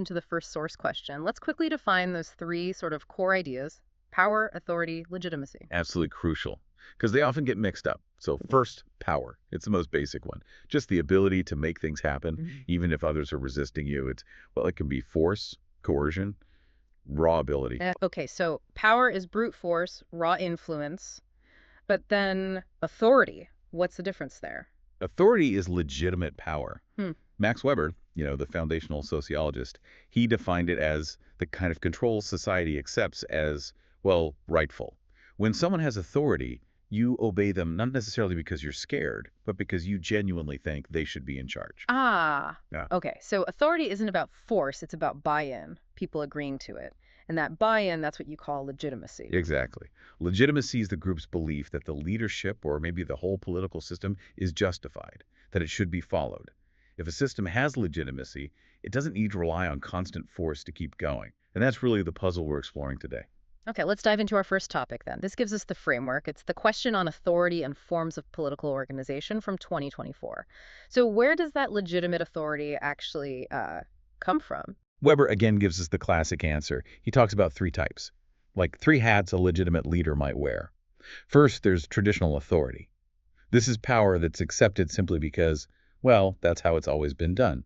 into the first source question, let's quickly define those three sort of core ideas: power, authority, legitimacy. Absolutely crucial, because they often get mixed up. So first, power. It's the most basic one. Just the ability to make things happen, even if others are resisting you. It can be force, coercion, raw ability. Okay, so power is brute force, raw influence, but then authority. What's the difference there? Authority is legitimate power. Hmm. Max Weber, the foundational sociologist, he defined it as the kind of control society accepts as, well, rightful. When someone has authority, you obey them not necessarily because you're scared, but because you genuinely think they should be in charge. Ah, Yeah. okay. So authority isn't about force, it's about buy-in, people agreeing to it. And that buy-in, that's what you call legitimacy. Exactly. Legitimacy is the group's belief that the leadership or maybe the whole political system is justified, that it should be followed. If a system has legitimacy, it doesn't need to rely on constant force to keep going. And that's really the puzzle we're exploring today. Okay, let's dive into our first topic then. This gives us the framework. It's the question on authority and forms of political organization from 2024. So where does that legitimate authority actually come from? Weber again gives us the classic answer. He talks about three types, like three hats a legitimate leader might wear. First, there's traditional authority. This is power that's accepted simply because, well, that's how it's always been done.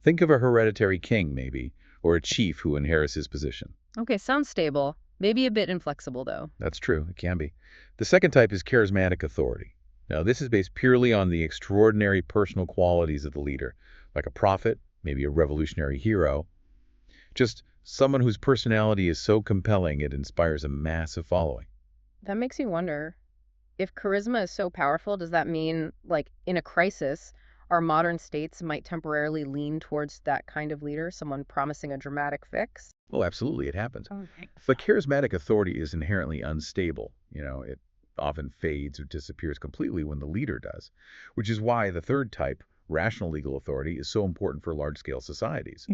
Think of a hereditary king, maybe, or a chief who inherits his position. Okay, sounds stable. Maybe a bit inflexible, though. That's true, it can be. The second type is charismatic authority. Now, this is based purely on the extraordinary personal qualities of the leader, like a prophet, maybe a revolutionary hero, just someone whose personality is so compelling it inspires a massive following. That makes you wonder, if charisma is so powerful, does that mean, like, in a crisis, our modern states might temporarily lean towards that kind of leader, someone promising a dramatic fix? Oh, absolutely, it happens. Oh, But charismatic authority is inherently unstable. It often fades or disappears completely when the leader does, which is why the third type, rational legal authority, is so important for large-scale societies.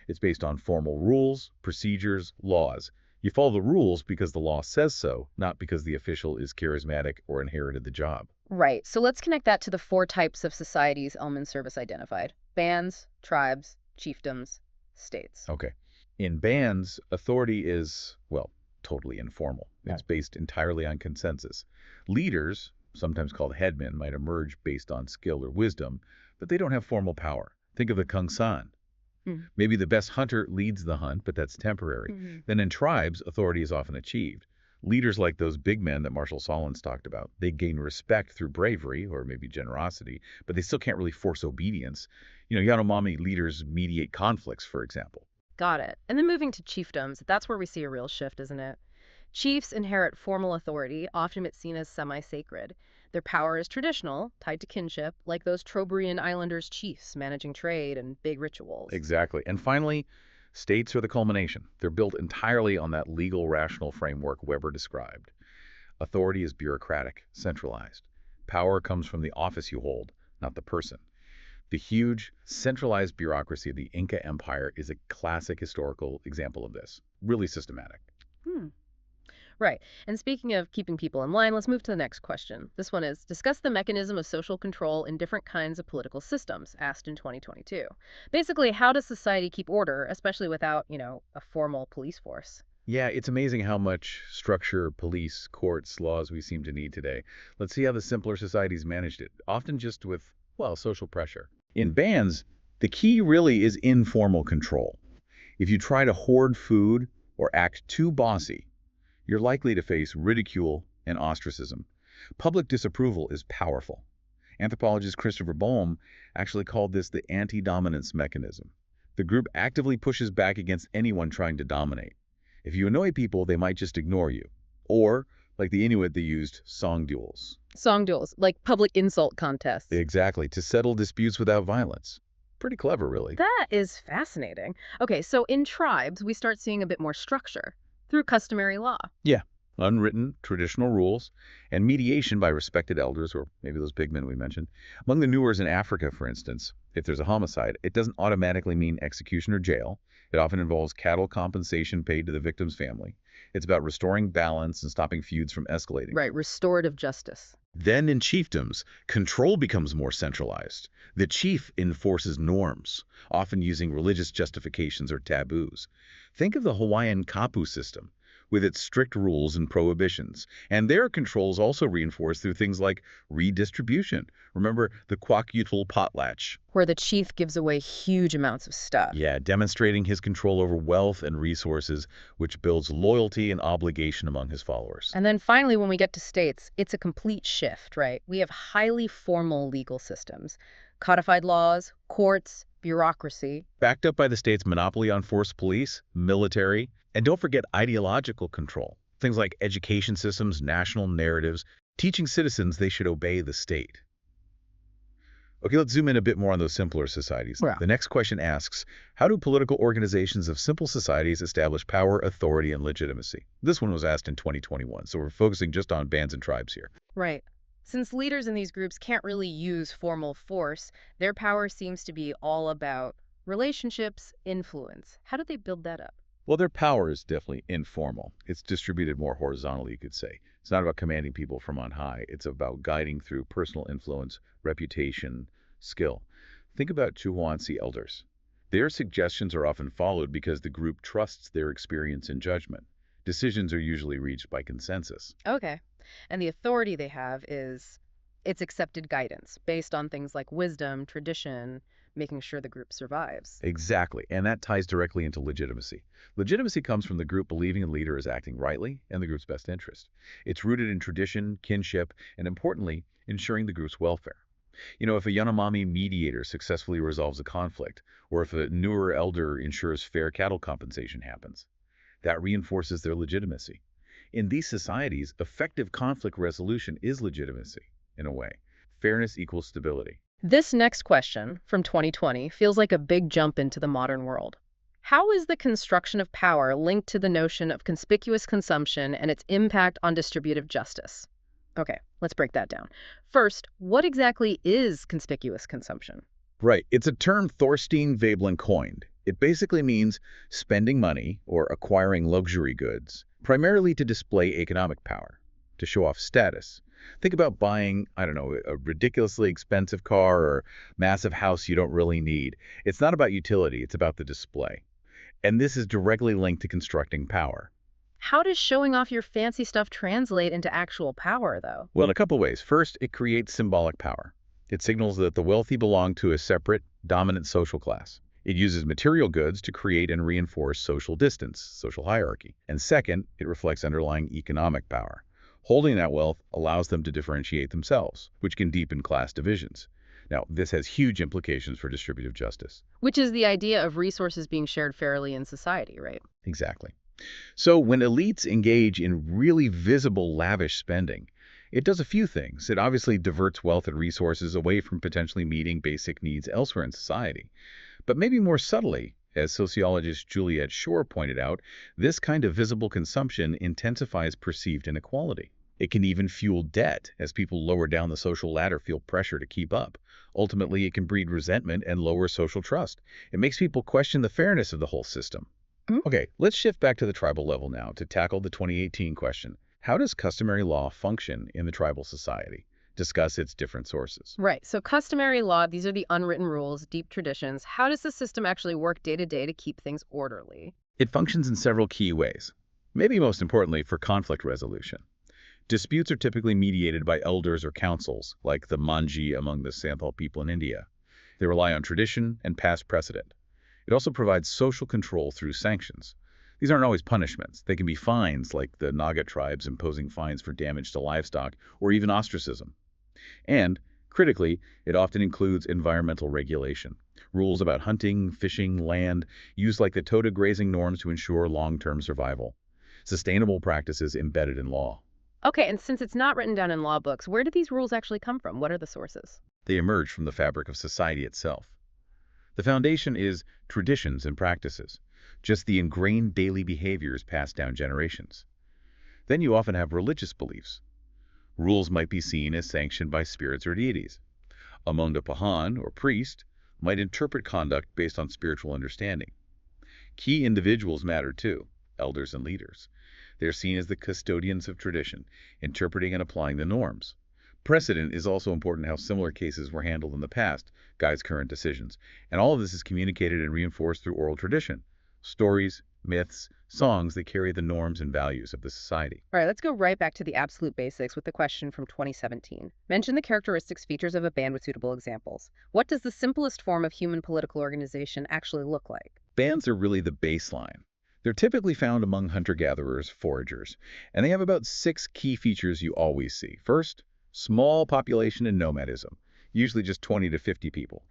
It's based on formal rules, procedures, laws. You follow the rules because the law says so, not because the official is charismatic or inherited the job. Right. So let's connect that to the four types of societies Elman Service identified: bands, tribes, chiefdoms, states. Okay. In bands, authority is, well, totally informal. It's based entirely on consensus. Leaders, sometimes called headmen, might emerge based on skill or wisdom, but they don't have formal power. Think of the Kung San. Maybe the best hunter leads the hunt, but that's temporary. Then in tribes, authority is often achieved. Leaders like those big men that Marshall Solins talked about, they gain respect through bravery or maybe generosity, but they still can't really force obedience. Yanomami leaders mediate conflicts, for example. Got it. And then moving to chiefdoms, that's where we see a real shift, isn't it? Chiefs inherit formal authority, often it's seen as semi-sacred. Their power is traditional, tied to kinship, like those Trobriand Islanders chiefs managing trade and big rituals. Exactly. And finally, states are the culmination. They're built entirely on that legal, rational framework Weber described. Authority is bureaucratic, centralized. Power comes from the office you hold, not the person. The huge, centralized bureaucracy of the Inca Empire is a classic historical example of this. Really systematic. Right. And speaking of keeping people in line, let's move to the next question. This one is, discuss the mechanism of social control in different kinds of political systems, asked in 2022. Basically, how does society keep order, especially without, a formal police force? Yeah, it's amazing how much structure, police, courts, laws we seem to need today. Let's see how the simpler societies managed it, often just with, well, social pressure. In bands, the key really is informal control. If you try to hoard food or act too bossy, you're likely to face ridicule and ostracism. Public disapproval is powerful. Anthropologist Christopher Boehm actually called this the anti-dominance mechanism. The group actively pushes back against anyone trying to dominate. If you annoy people, they might just ignore you. Or, like the Inuit, they used song duels. Song duels, like public insult contests. Exactly, to settle disputes without violence. Pretty clever, really. That is fascinating. Okay, so in tribes, we start seeing a bit more structure through customary law. Yeah, unwritten traditional rules, and mediation by respected elders, or maybe those big men we mentioned. Among the Newers in Africa, for instance, if there's a homicide, it doesn't automatically mean execution or jail. It often involves cattle compensation paid to the victim's family. It's about restoring balance and stopping feuds from escalating. Right, restorative justice. Then in chiefdoms, control becomes more centralized. The chief enforces norms, often using religious justifications or taboos. Think of the Hawaiian kapu system, with its strict rules and prohibitions. And their controls also reinforced through things like redistribution. Remember the PYQ potlatch? Where the chief gives away huge amounts of stuff. Yeah, demonstrating his control over wealth and resources, which builds loyalty and obligation among his followers. And then finally, when we get to states, it's a complete shift, right? We have highly formal legal systems, codified laws, courts, bureaucracy. Backed up by the state's monopoly on force police, military, and don't forget ideological control. Things like education systems, national narratives, teaching citizens they should obey the state. Okay, let's zoom in a bit more on those simpler societies. Yeah. The next question asks, how do political organizations of simple societies establish power, authority, and legitimacy? This one was asked in 2021, so we're focusing just on bands and tribes here. Right. Since leaders in these groups can't really use formal force, their power seems to be all about relationships, influence. How do they build that up? Well, their power is definitely informal. It's distributed more horizontally, you could say. It's not about commanding people from on high. It's about guiding through personal influence, reputation, skill. Think about Chuhuansi elders. Their suggestions are often followed because the group trusts their experience and judgment. Decisions are usually reached by consensus. Okay. And the authority they have is it's accepted guidance based on things like wisdom, tradition, making sure the group survives. Exactly, and that ties directly into legitimacy. Legitimacy comes from the group believing a leader is acting rightly in the group's best interest. It's rooted in tradition, kinship, and importantly, ensuring the group's welfare. You know, if a Yanomami mediator successfully resolves a conflict, or if a newer elder ensures fair cattle compensation happens, that reinforces their legitimacy. In these societies, effective conflict resolution is legitimacy, in a way. Fairness equals stability. This next question from 2020 feels like a big jump into the modern world. How is the construction of power linked to the notion of conspicuous consumption and its impact on distributive justice? Okay, let's break that down. First, what exactly is conspicuous consumption? Right. It's a term Thorstein Veblen coined. It basically means spending money or acquiring luxury goods, primarily to display economic power, to show off status. Think about buying, I don't know, a ridiculously expensive car or massive house you don't really need. It's not about utility, it's about the display. And this is directly linked to constructing power. How does showing off your fancy stuff translate into actual power, though? Well, in a couple ways. First, it creates symbolic power. It signals that the wealthy belong to a separate, dominant social class. It uses material goods to create and reinforce social distance, social hierarchy. And second, it reflects underlying economic power. Holding that wealth allows them to differentiate themselves, which can deepen class divisions. Now, this has huge implications for distributive justice. Which is the idea of resources being shared fairly in society, right? Exactly. So when elites engage in really visible, lavish spending, it does a few things. It obviously diverts wealth and resources away from potentially meeting basic needs elsewhere in society. But maybe more subtly, as sociologist Juliet Shore pointed out, this kind of visible consumption intensifies perceived inequality. It can even fuel debt, as people lower down the social ladder feel pressure to keep up. Ultimately, it can breed resentment and lower social trust. It makes people question the fairness of the whole system. Okay, let's shift back to the tribal level now to tackle the 2018 question. How does customary law function in the tribal society? Discuss its different sources. Right. So customary law, these are the unwritten rules, deep traditions. How does the system actually work day to day to keep things orderly? It functions in several key ways, maybe most importantly for conflict resolution. Disputes are typically mediated by elders or councils, like the Manji among the Santhal people in India. They rely on tradition and past precedent. It also provides social control through sanctions. These aren't always punishments. They can be fines, like the Naga tribes imposing fines for damage to livestock, or even ostracism. And, critically, it often includes environmental regulation, rules about hunting, fishing, land, used like the Toda grazing norms to ensure long-term survival. Sustainable practices embedded in law. Okay, and since it's not written down in law books, where do these rules actually come from? What are the sources? They emerge from the fabric of society itself. The foundation is traditions and practices, just the ingrained daily behaviors passed down generations. Then you often have religious beliefs. Rules might be seen as sanctioned by spirits or deities. Among the Pahan, or priest, might interpret conduct based on spiritual understanding. Key individuals matter too, elders and leaders. They're seen as the custodians of tradition, interpreting and applying the norms. Precedent is also important. How similar cases were handled in the past guides current decisions. And all of this is communicated and reinforced through oral tradition. Stories, myths, songs that carry the norms and values of the society. All right, let's go right back to the absolute basics with the question from 2017. Mention the characteristics, features of a band with suitable examples. What does the simplest form of human political organization actually look like? Bands are really the baseline. They're typically found among hunter-gatherers, foragers, and they have about 6 key features you always see. First, small population and nomadism, usually just 20 to 50 people.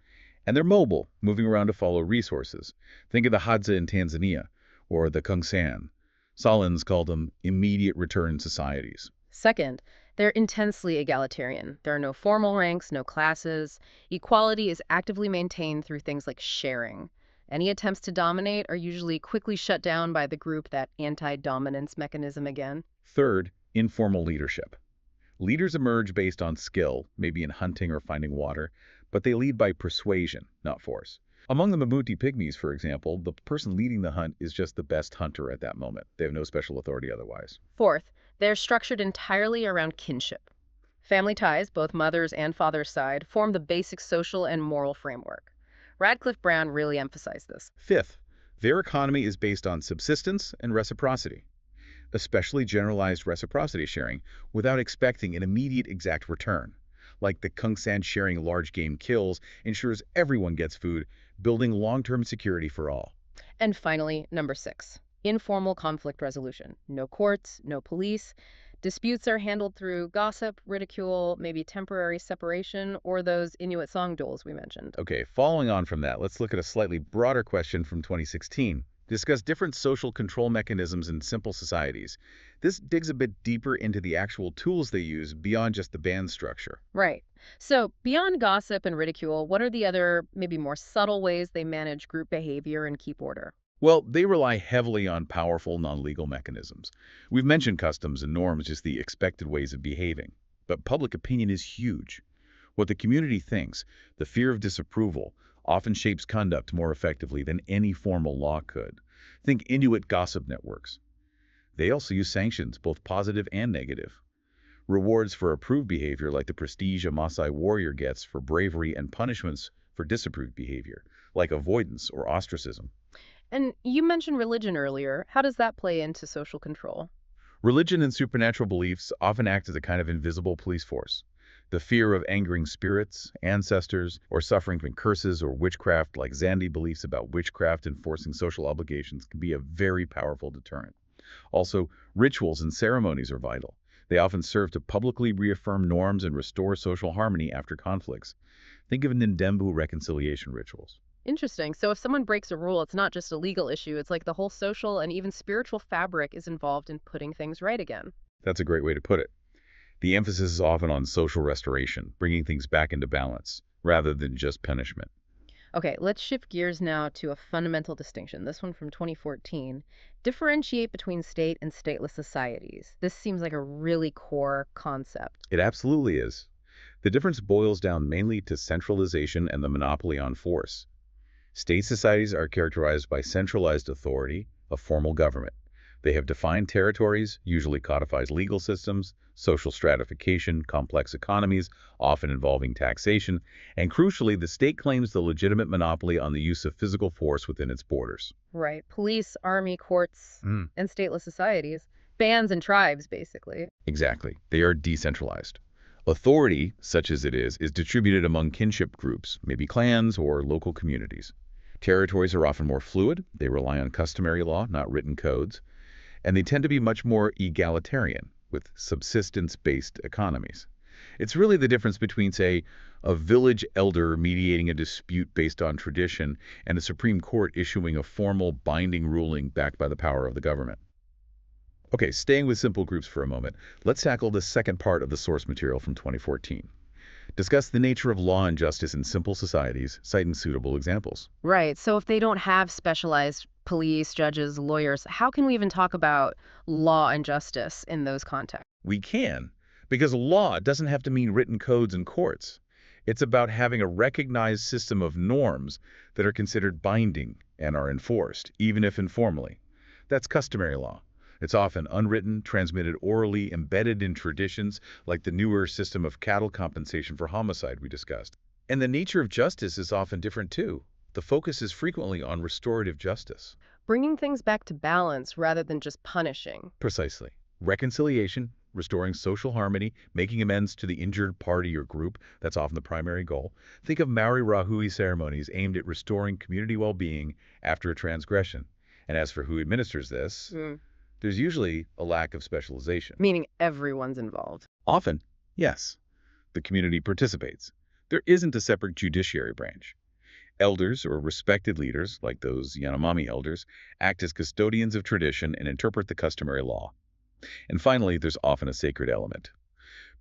And they're mobile, moving around to follow resources. Think of the Hadza in Tanzania, or the Kungsan. Salins called them immediate return societies. Second, they're intensely egalitarian. There are no formal ranks, no classes. Equality is actively maintained through things like sharing. Any attempts to dominate are usually quickly shut down by the group, that anti-dominance mechanism again. Third, informal leadership. Leaders emerge based on skill, maybe in hunting or finding water, but they lead by persuasion, not force. Among the Mamuti Pygmies, for example, the person leading the hunt is just the best hunter at that moment. They have no special authority otherwise. Fourth, they're structured entirely around kinship. Family ties, both mother's and father's side, form the basic social and moral framework. Radcliffe Brown really emphasized this. Fifth, their economy is based on subsistence and reciprocity, especially generalized reciprocity sharing without expecting an immediate exact return. Like the Kungsan sharing large game kills ensures everyone gets food, building long-term security for all. And finally, number 6, informal conflict resolution. No courts, no police. Disputes are handled through gossip, ridicule, maybe temporary separation, or those Inuit song duels we mentioned. Okay, following on from that, let's look at a slightly broader question from 2016. Discuss different social control mechanisms in simple societies. This digs a bit deeper into the actual tools they use beyond just the band structure. Right. So beyond gossip and ridicule, what are the other, maybe more subtle ways they manage group behavior and keep order? Well, they rely heavily on powerful non-legal mechanisms. We've mentioned customs and norms, just the expected ways of behaving. But public opinion is huge. What the community thinks, the fear of disapproval, often shapes conduct more effectively than any formal law could. Think Inuit gossip networks. They also use sanctions, both positive and negative. Rewards for approved behavior, like the prestige a Maasai warrior gets for bravery, and punishments for disapproved behavior, like avoidance or ostracism. And you mentioned religion earlier. How does that play into social control? Religion and supernatural beliefs often act as a kind of invisible police force. The fear of angering spirits, ancestors, or suffering from curses or witchcraft, like Zandi beliefs about witchcraft enforcing social obligations, can be a very powerful deterrent. Also, rituals and ceremonies are vital. They often serve to publicly reaffirm norms and restore social harmony after conflicts. Think of Ndembu reconciliation rituals. Interesting. So if someone breaks a rule, it's not just a legal issue. It's like the whole social and even spiritual fabric is involved in putting things right again. That's a great way to put it. The emphasis is often on social restoration, bringing things back into balance, rather than just punishment. Okay, let's shift gears now to a fundamental distinction. This one from 2014. Differentiate between state and stateless societies. This seems like a really core concept. It absolutely is. The difference boils down mainly to centralization and the monopoly on force. State societies are characterized by centralized authority, a formal government. They have defined territories, usually codified legal systems, social stratification, complex economies, often involving taxation, and crucially, the state claims the legitimate monopoly on the use of physical force within its borders. Right. Police, army, courts, and stateless societies. Bands and tribes, basically. Exactly. They are decentralized. Authority, such as it is distributed among kinship groups, maybe clans or local communities. Territories are often more fluid. They rely on customary law, not written codes. And they tend to be much more egalitarian, with subsistence-based economies. It's really the difference between, say, a village elder mediating a dispute based on tradition and a Supreme Court issuing a formal binding ruling backed by the power of the government. Okay, staying with simple groups for a moment, let's tackle the second part of the source material from 2014. Discuss the nature of law and justice in simple societies, citing suitable examples. Right. So if they don't have specialized police, judges, lawyers. How can we even talk about law and justice in those contexts? We can, because law doesn't have to mean written codes and courts. It's about having a recognized system of norms that are considered binding and are enforced, even if informally. That's customary law. It's often unwritten, transmitted orally, embedded in traditions like the newer system of cattle compensation for homicide we discussed. And the nature of justice is often different too. The focus is frequently on restorative justice. Bringing things back to balance rather than just punishing. Precisely. Reconciliation, restoring social harmony, making amends to the injured party or group, that's often the primary goal. Think of Maori Rahui ceremonies aimed at restoring community well-being after a transgression. And as for who administers this, there's usually a lack of specialization. Meaning everyone's involved. Often, yes, the community participates. There isn't a separate judiciary branch. Elders or respected leaders, like those Yanomami elders, act as custodians of tradition and interpret the customary law. And finally, there's often a sacred element.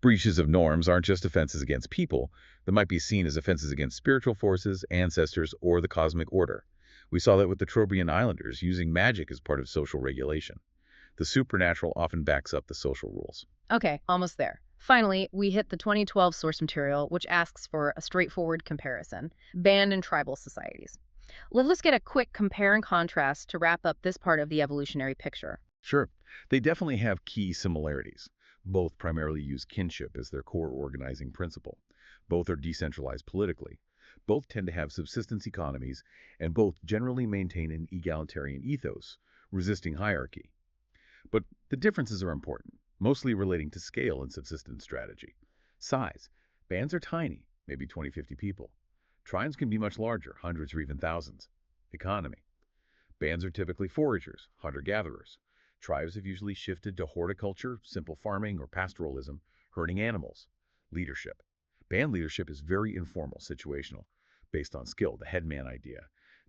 Breaches of norms aren't just offenses against people. They might be seen as offenses against spiritual forces, ancestors, or the cosmic order. We saw that with the Trobriand Islanders using magic as part of social regulation. The supernatural often backs up the social rules. Okay, almost there. Finally, we hit the 2012 source material, which asks for a straightforward comparison, band and tribal societies. Let's get a quick compare and contrast to wrap up this part of the evolutionary picture. Sure, they definitely have key similarities. Both primarily use kinship as their core organizing principle. Both are decentralized politically. Both tend to have subsistence economies, and both generally maintain an egalitarian ethos, resisting hierarchy. But the differences are important, mostly relating to scale and subsistence strategy. Size. Bands are tiny, maybe 20-50 people. Tribes can be much larger, hundreds or even thousands. Economy. Bands are typically foragers, hunter-gatherers. Tribes have usually shifted to horticulture, simple farming, or pastoralism, herding animals. Leadership. Band leadership is very informal, situational, based on skill, the headman idea.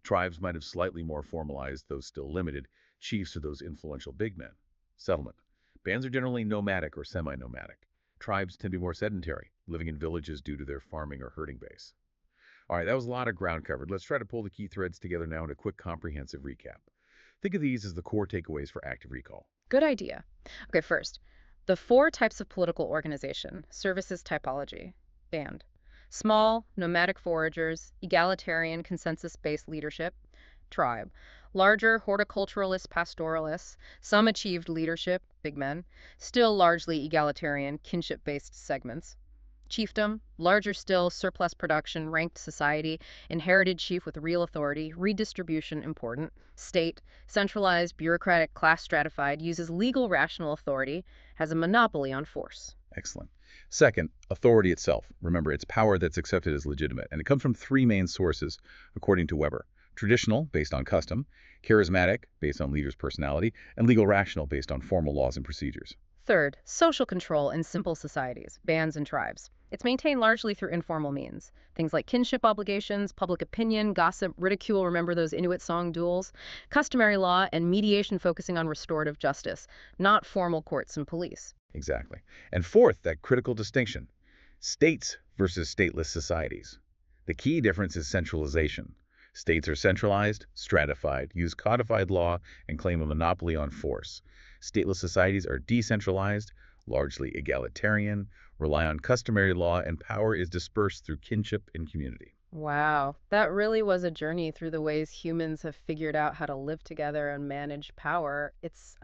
Tribes might have slightly more formalized, though still limited. Chiefs are those influential big men. Settlement. Bands are generally nomadic or semi-nomadic. Tribes tend to be more sedentary, living in villages due to their farming or herding base. All right, that was a lot of ground covered. Let's try to pull the key threads together now in a quick comprehensive recap. Think of these as the core takeaways for active recall. Good idea. Okay, first, the 4 types of political organization, services typology, band. Small, nomadic foragers, egalitarian, consensus-based leadership, tribe. Larger, horticulturalists, pastoralists, some achieved leadership, big men, still largely egalitarian, kinship-based segments. Chiefdom, larger still, surplus production, ranked society, inherited chief with real authority, redistribution important. State, centralized, bureaucratic, class stratified, uses legal rational authority, has a monopoly on force. Excellent. Second, authority itself. Remember, it's power that's accepted as legitimate, and it comes from 3 main sources, according to Weber. Traditional, based on custom, charismatic, based on leader's personality, and legal rational, based on formal laws and procedures. Third, social control in simple societies, bands and tribes. It's maintained largely through informal means. Things like kinship obligations, public opinion, gossip, ridicule, remember those Inuit song duels, customary law, and mediation focusing on restorative justice, not formal courts and police. Exactly. And fourth, that critical distinction, states versus stateless societies. The key difference is centralization. States are centralized, stratified, use codified law, and claim a monopoly on force. Stateless societies are decentralized, largely egalitarian, rely on customary law, and power is dispersed through kinship and community. Wow, that really was a journey through the ways humans have figured out how to live together and manage power. It's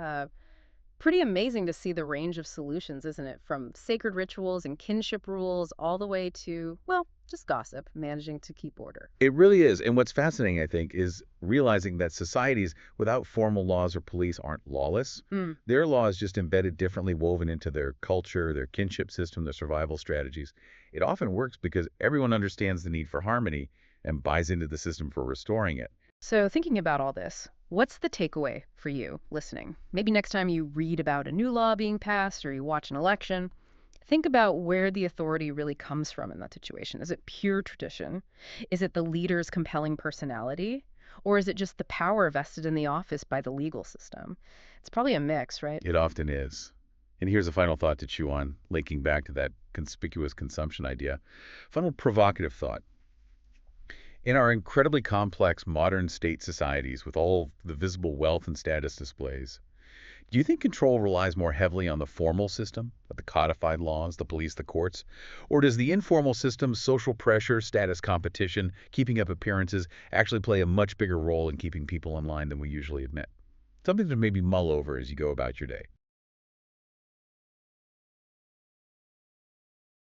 pretty amazing to see the range of solutions, isn't it? From sacred rituals and kinship rules all the way to, well, just gossip, managing to keep order. It really is. And what's fascinating, I think, is realizing that societies without formal laws or police aren't lawless. Their law is just embedded differently, woven into their culture, their kinship system, their survival strategies. It often works because everyone understands the need for harmony and buys into the system for restoring it. So, thinking about all this, what's the takeaway for you listening? Maybe next time you read about a new law being passed or you watch an election, think about where the authority really comes from in that situation. Is it pure tradition? Is it the leader's compelling personality? Or is it just the power vested in the office by the legal system? It's probably a mix, right? It often is. And here's a final thought to chew on, linking back to that conspicuous consumption idea. Final provocative thought. In our incredibly complex modern state societies with all the visible wealth and status displays, do you think control relies more heavily on the formal system, like the codified laws, the police, the courts? Or does the informal system, social pressure, status competition, keeping up appearances, actually play a much bigger role in keeping people in line than we usually admit? Something to maybe mull over as you go about your day.